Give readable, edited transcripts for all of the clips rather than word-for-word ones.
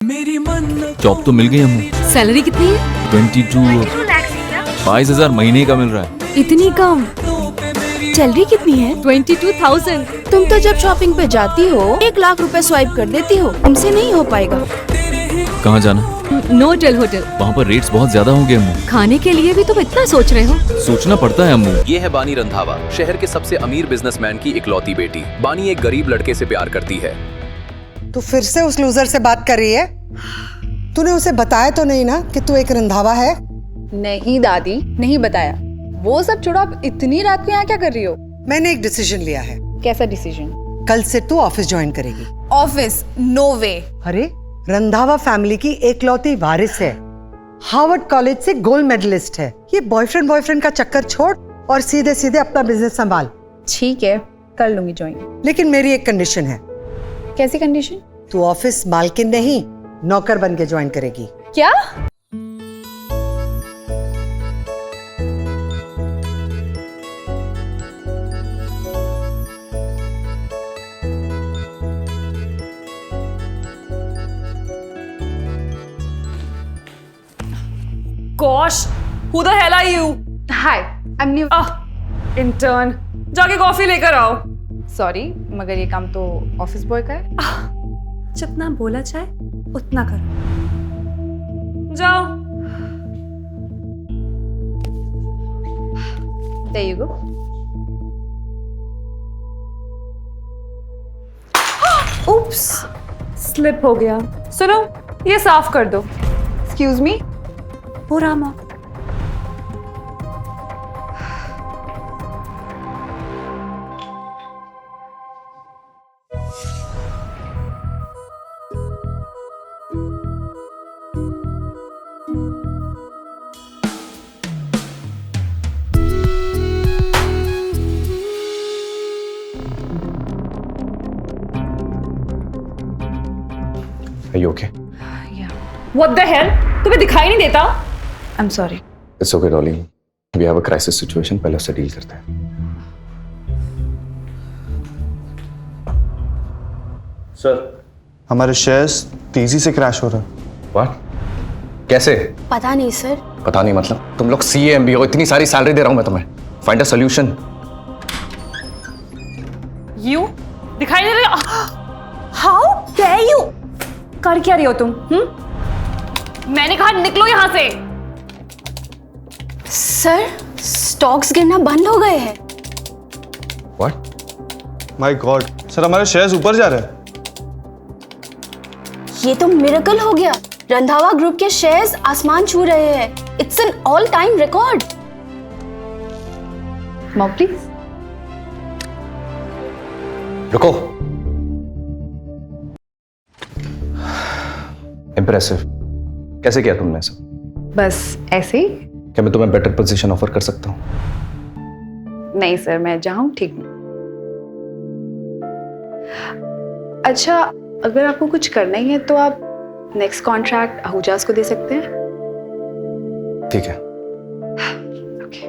Job तो मिल गई अम्मू। Salary कितनी है? 22,000 महीने का मिल रहा है। इतनी कम? सैलरी कितनी है? 22,000। तुम तो जब शॉपिंग पे जाती हो 1 लाख रुपए स्वाइप कर देती हो, तुमसे नहीं हो पाएगा। कहाँ जाना? नोटेल होटल। वहाँ पर रेट्स बहुत ज्यादा होंगे अम्मू। खाने के लिए भी तुम इतना सोच रहे हो? सोचना पड़ता है अम्मू। ये है बानी रंधावा, शहर के सबसे अमीर बिजनेसमैन की इकलौती बेटी। बानी एक गरीब लड़के से प्यार करती है। तू फिर से उस लूजर से बात कर रही है? तूने उसे बताया तो नहीं ना कि तू एक रंधावा है? नहीं दादी, नहीं बताया। वो सब छोड़ो, आप इतनी रात को यहाँ क्या कर रही हो? मैंने एक डिसीजन लिया है। कैसा डिसीजन? कल से तू ऑफिस ज्वाइन करेगी। ऑफिस? नो वे। अरे रंधावा फैमिली की एकलौती वारिस है, हार्वर्ड कॉलेज से गोल्ड मेडलिस्ट है। ये बॉयफ्रेंड का चक्कर छोड़ और सीधे सीधे अपना बिजनेस संभाल। ठीक है, कर लूंगी ज्वाइन। लेकिन मेरी एक कंडीशन है। कैसी कंडीशन? तू ऑफिस मालकिन नहीं, नौकर बन के ज्वाइन करेगी। क्या? Gosh, who the hell are you? Hi, I'm new. Intern, जाके कॉफी लेकर आओ। सॉरी, मगर ये काम तो ऑफिस बॉय का है। जितना बोला जाए उतना करो। जाओ। There you go. Oops, slip हो गया। सुनो, ये साफ कर दो। Excuse me? हो Rama. Are you okay? What the hell? तुम्हें दिखाई नहीं देता? I'm sorry. It's okay, darling. We have a crisis situation. पहले उससे डील करते हैं। सर, हमारे शेयर्स तेजी से क्रैश हो रहे हैं। What? कैसे? पता नहीं सर। पता नहीं मतलब? तुम लोग CAMB हो, इतनी सारी सैलरी दे रहा हूं मैं तुम्हें। Find a solution. You? दिखाई नहीं रहा? How dare you? कर क्या रही हो तुम? मैंने कहा निकलो यहाँ से। सर, स्टॉक्स गिरना बंद हो गए हैं। What? माय गॉड, सर हमारे शेयर्स ऊपर जा रहे हैं। ये तो मिरेकल हो गया। रंधावा ग्रुप के शेयर्स आसमान छू रहे हैं। It's an all time record. Mom, please. रुको। Impressive. कैसे किया तुमने सब? बस ऐसे ही? क्या मैं तुम्हें बेटर पोजीशन ऑफर कर सकता हूँ? नहीं सर, मैं जहां ठीक हूँ। अच्छा, अगर आपको कुछ करना ही है तो आप नेक्स्ट कॉन्ट्रैक्ट आहूजास को दे सकते हैं। ठीक है। ओके।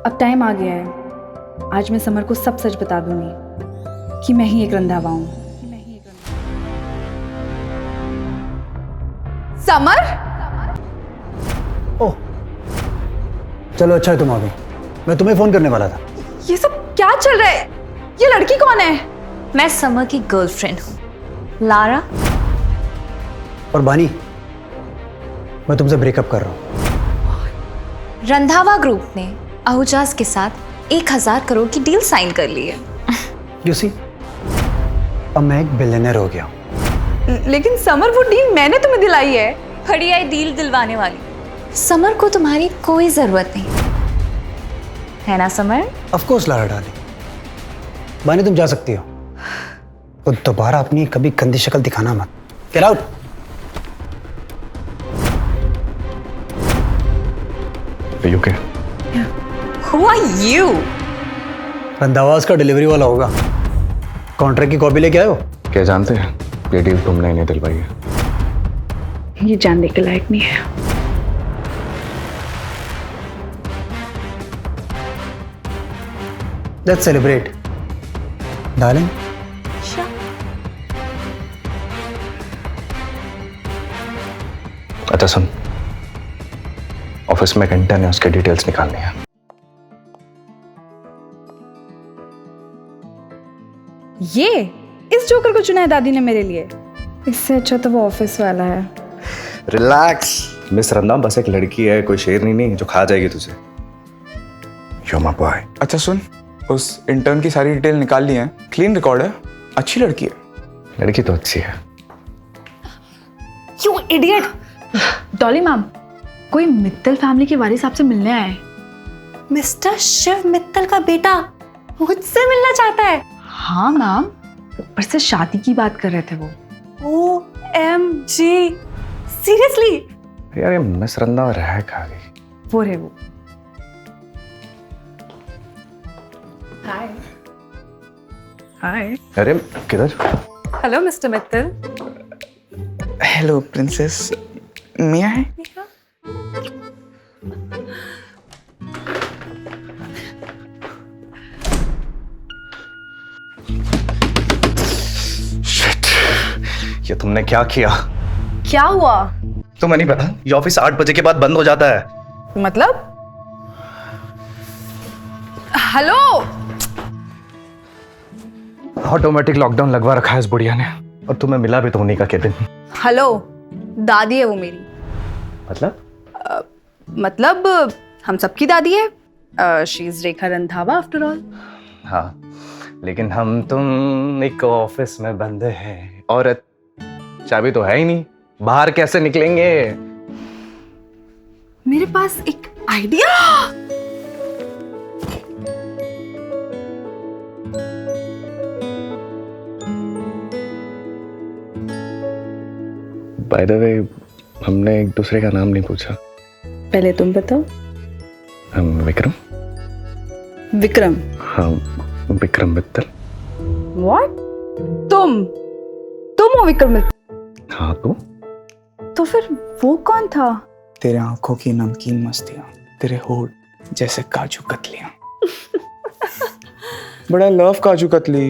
अब टाइम आ गया है। आज मैं समर को सब सच बता दूंगी कि मैं ही एक रंधावा हूं। समर? ओह, चलो अच्छा है तुम आ गई। मैं तुम्हें फोन करने वाला था। ये सब क्या चल रहा है? ये लड़की कौन है? मैं समर की गर्लफ्रेंड हूँ, लारा। और बानी, मैं तुमसे ब्रेकअप कर रहा हूँ। रंधावा ग्रुप ने आहूजास के साथ 1,000 करोड़ की डील साइन कर ली है। You see, अब मैं एक बिलियनर हो गया हूँ। लेकिन समर, वो डील मैंने तुम्हें दिलाई है। खड़ी आई डील दिलवाने वाली। समर को तुम्हारी कोई जरूरत नहीं है ना summer? Of course, Lara darling. बानी तुम जा सकती हो। और दोबारा अपनी कभी गंदी शक्ल दिखाना मत। Get out! Are you okay? Who are you? रंधावास का डिलीवरी वाला होगा। कॉन्ट्रैक्ट की कॉपी लेके आए हो? क्या जानते हैं? ये डील तुमने नहीं दिलवाई है। ये जानने के लायक नहीं है। Let's celebrate. Darling, soon, office में एक इंटर्न है, उसके डिटेल्स निकालनी है। ये इस जोकर को चुना है दादी ने मेरे लिए। इससे अच्छा तो वो ऑफिस वाला है। रिलैक्स मिस रंधावा, बस एक लड़की है, कोई शेरनी नहीं जो खा जाएगी तुझे। You're my boy। अच्छा सुन, उस इंटर्न की सारी डिटेल निकाल ली है, क्लीन रिकॉर्ड है, अच्छी लड़की है। लड़की तो अच्छी है। You idiot! डॉली मैम, कोई मित्तल फैमिली के वारिस आपसे मिलने आए। मिस्टर शिव मित्तल का बेटा मुझसे मिलना चाहता है। हाँ मैम, ऊपर से शादी की बात कर रहे थे वो। OMG, seriously? यार ये मिस रंधावा रह खा गई। वो रहे वो। हाय। अरे किधर? Hello mister Mittal. Hello princess, मिया है? Shit, ये तुमने क्या किया? क्या हुआ? तुम्हें नहीं पता ये ऑफिस 8 बजे के बाद बंद हो जाता है। मतलब? हेलो, ऑटोमेटिक लॉकडाउन लगवा रखा है इस बुढ़िया ने, और तुम्हें मिला भी तो उन्हीं का केबिन। हेलो, दादी है वो मेरी। मतलब हम सबकी दादी है। She is Rekha Randhawa after all. हाँ, लेकिन हम तुम एक ऑफिस में बंद हैं और चाबी तो है ही नहीं, बाहर कैसे निकलेंगे? मेरे पास एक आइडिया। बाय द वे, हमने एक दूसरे का नाम नहीं पूछा। पहले तुम बताओ। हम विक्रम। विक्रम? हाँ, विक्रम मित्तल। व्हाट? तुम हो विक्रम मित्तल? हाँ तो फिर वो कौन था? तेरे आंखों की नमकीन मस्तियां, तेरे होठ जैसे काजू कतलियां। बड़ा लव काजू कतली।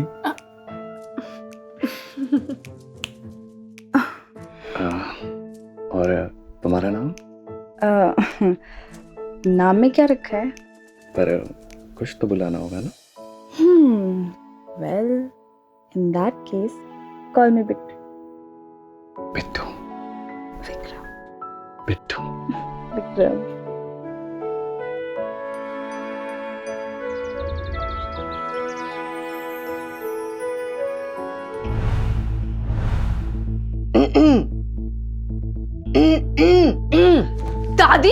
और तुम्हारा नाम? नाम में क्या रखा है? पर कुछ तो बुलाना होगा ना? Well, in that case call मी बिट्टू। बिट्टू। विक्रम। बिट्टू। विक्रम। दादी?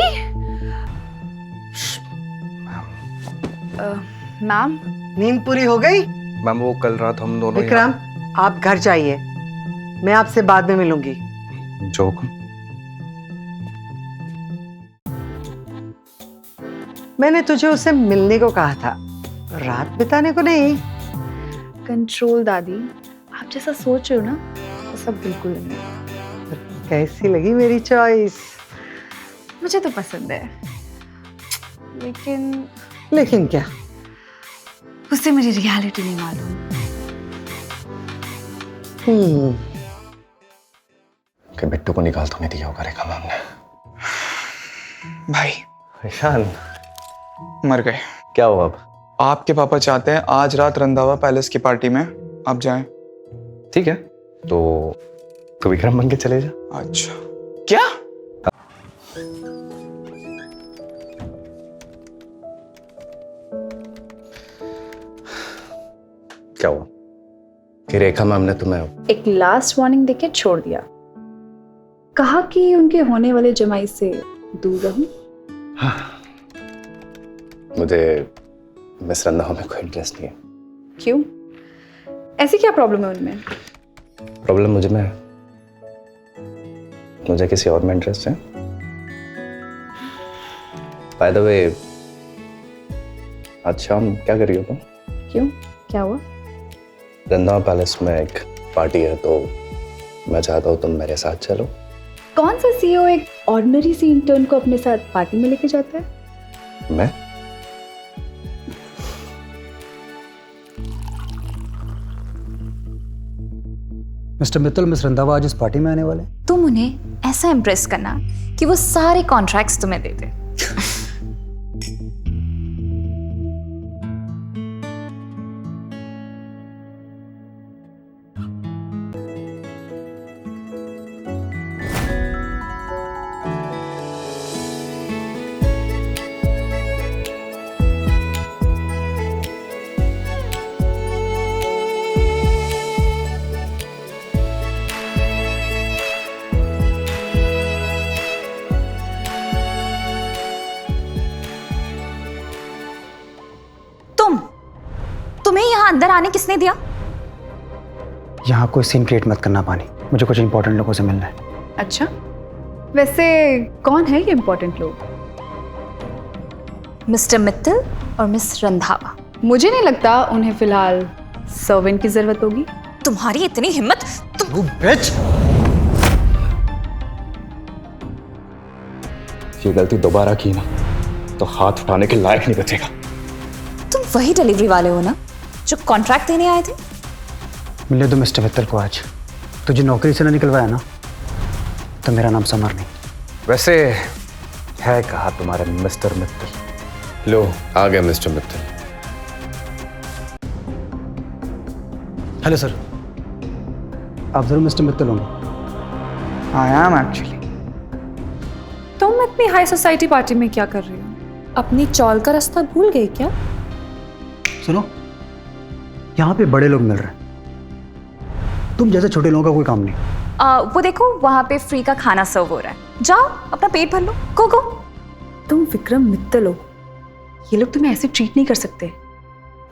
मैम, नींद पूरी हो गई? मैम वो कल रात हम दोनों विक्रम, आप घर जाइए, मैं आपसे बाद में मिलूंगी। जो हुक्म। मैंने तुझे उससे मिलने को कहा था, रात बिताने को नहीं। कंट्रोल दादी, आप जैसा सोच रहे हो ना वो सब बिल्कुल नहीं। कैसी लगी मेरी चॉइस? मुझे तो पसंद है, लेकिन क्या? उससे मेरी रियलिटी नहीं मालूम। कि बिट्टू को निकाल तो नहीं दिया होगा रेखा मैम ने। भाई ईशान मर गए। क्या हुआ अब? आपके पापा चाहते हैं आज रात रंधावा पैलेस की पार्टी में आप जाएं। ठीक है, तो विक्रम बन के चले जा। अच्छा, क्या? क्या हुआ कि रेखा मैम ने तुम्हें एक लास्ट वार्निंग देके छोड़ दिया, कहा कि उनके होने वाले जमाई से दूर रहूं। हाँ, मुझे मिस रंधावा में कोई इंटरेस्ट नहीं है। क्यों? ऐसी क्या प्रॉब्लम है उनमें? प्रॉब्लम मुझे में है, मुझे किसी और में इंटरेस्ट है। बाय द वे, आज शाम क्या कर रही हो तुम? क्यों, क्या हुआ? रंधावा पैलेस में एक पार्टी है, तो मैं चाहता हूँ तुम मेरे साथ चलो। कौन सा सीईओ एक ऑर्डिनरी सी इंटर्न को अपने साथ पार्टी में लेके जाता है? मैं? मिस्टर मित्तल, मिस रंधावा आज इस पार्टी में आने वाले हैं। तुम उन्हें ऐसा इम्प्रेस करना कि वो सारे कॉन्ट्रैक्ट्स तुम्हें दे दे। तुम्हें यहाँ अंदर आने किसने दिया? यहाँ कोई सीन क्रिएट मत करना पानी, मुझे कुछ इंपॉर्टेंट लोगों से मिलना है। अच्छा, वैसे कौन है ये इम्पोर्टेंट लोग? मिस्टर मित्तल और मिस रंधावा। मुझे नहीं लगता उन्हें फिलहाल सर्वेंट की जरूरत होगी। तुम्हारी इतनी हिम्मत, तुम बिच! ये गलती दोबारा की ना तो हाथ उठाने के लायक नहीं बचेगा। तुम वही डिलीवरी वाले हो ना जो कॉन्ट्रैक्ट देने आए थे? मिले दो मिस्टर मित्तल को आज। तुझे नौकरी से ना निकलवाया ना तो मेरा नाम समर नहीं। वैसे है कहा तुम्हारे मिस्टर मित्तल? लो आ गया मिस्टर मित्तल। हेलो सर, आप जरूर मिस्टर मित्तल होंगे। I am actually. तुम इतनी हाई सोसाइटी पार्टी में क्या कर रही हो? अपनी चौल का रास्ता भूल गई क्या? सुनो, यहाँ पे बड़े लोग मिल रहे हैं, तुम जैसे छोटे लोगों का कोई काम नहीं। वो देखो वहां पे फ्री का खाना सर्व हो रहा है, जाओ अपना पेट भर लो। गो गो। तुम विक्रम मित्तल हो, ये लोग तुम्हें ऐसे ट्रीट नहीं कर सकते।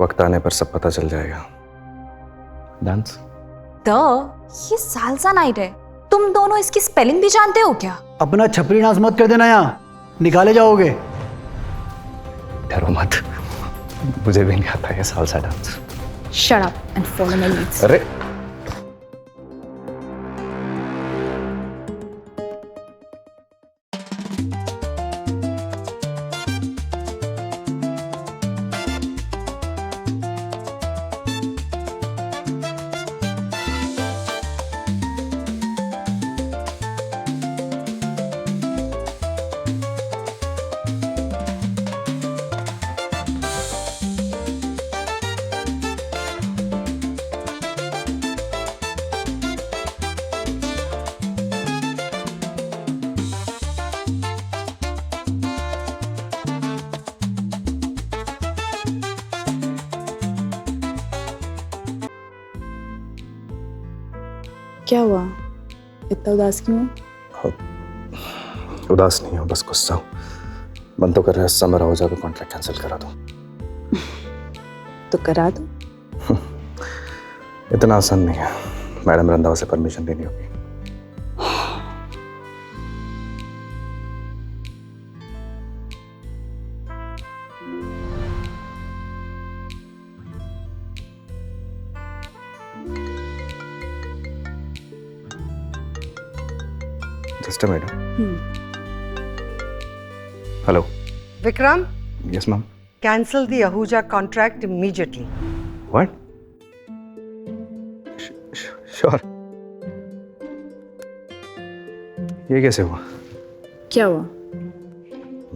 वक्त आने पर सब पता चल जाएगा। डांस ये सालसा नाइट है, तुम दोनों इसकी स्पेलिंग भी जानते हो क्या? अपना छपरी नाश मत कर देना, यहाँ निकाले जाओगे। डरो मत, मुझे भी नहीं आता ये salsa dance. Shut up and follow my leads. अरे क्या हुआ, इतना उदास क्यों हो? उदास नहीं हो, बस गुस्सा हूँ। मन तो कर रहा है समर आहूजा का कॉन्ट्रैक्ट कैंसिल करा दो। तो करा दो। इतना आसान नहीं है, मैडम रंधावा से परमिशन लेनी होगी। Just a minute. Hello. Vikram, Yes, ma'am. cancel the Ahuja contract immediately. What? Sure. ये कैसे हुआ? क्या हुआ?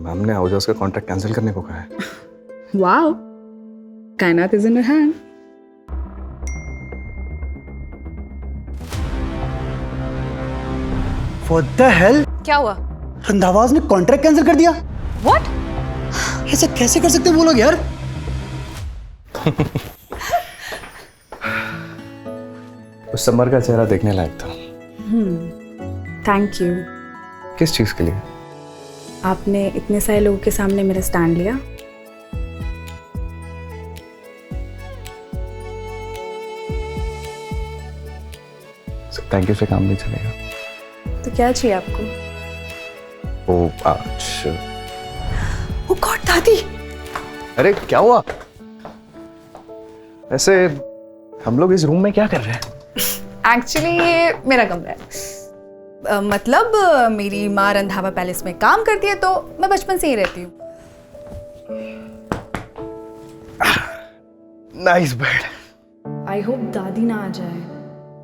मैम ने आहूजा उसका कॉन्ट्रैक्ट कैंसिल करने को कहा है। Wow, कायनात is in her hand. What the hell? क्या हुआ? रंधावाज ने कॉन्ट्रैक्ट कैंसिल कर दिया? What? ऐसा कैसे कर सकते हैं वो लोग यार? उस समर का चेहरा देखने लायक था। Thank you. किस चीज के लिए? आपने इतने सारे लोगों के सामने मेरा स्टैंड लिया। थैंक यू से काम नहीं चलेगा। तो क्या चाहिए आपको? ओ अच्छा। ओ गॉड दादी! अरे क्या हुआ? ऐसे हम लोग इस रूम में क्या कर रहे हैं? एक्चुअली ये मेरा कमरा है। मतलब मेरी माँ रंधावा पैलेस में काम करती है तो मैं बचपन से ही रहती हूँ। Nice bed. आई होप दादी ना आ जाए।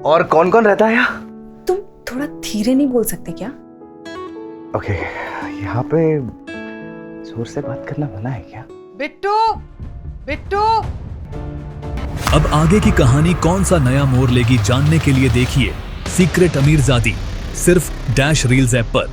और कौन कौन रहता है यहाँ? तुम थोड़ा धीरे नहीं बोल सकते क्या? ओके, यहाँ पे जोर से बात करना मना है क्या? बिट्टू, बिट्टू। अब आगे की कहानी कौन सा नया मोड़ लेगी जानने के लिए देखिए सीक्रेट अमीरजादी, सिर्फ डैश रील्स ऐप पर।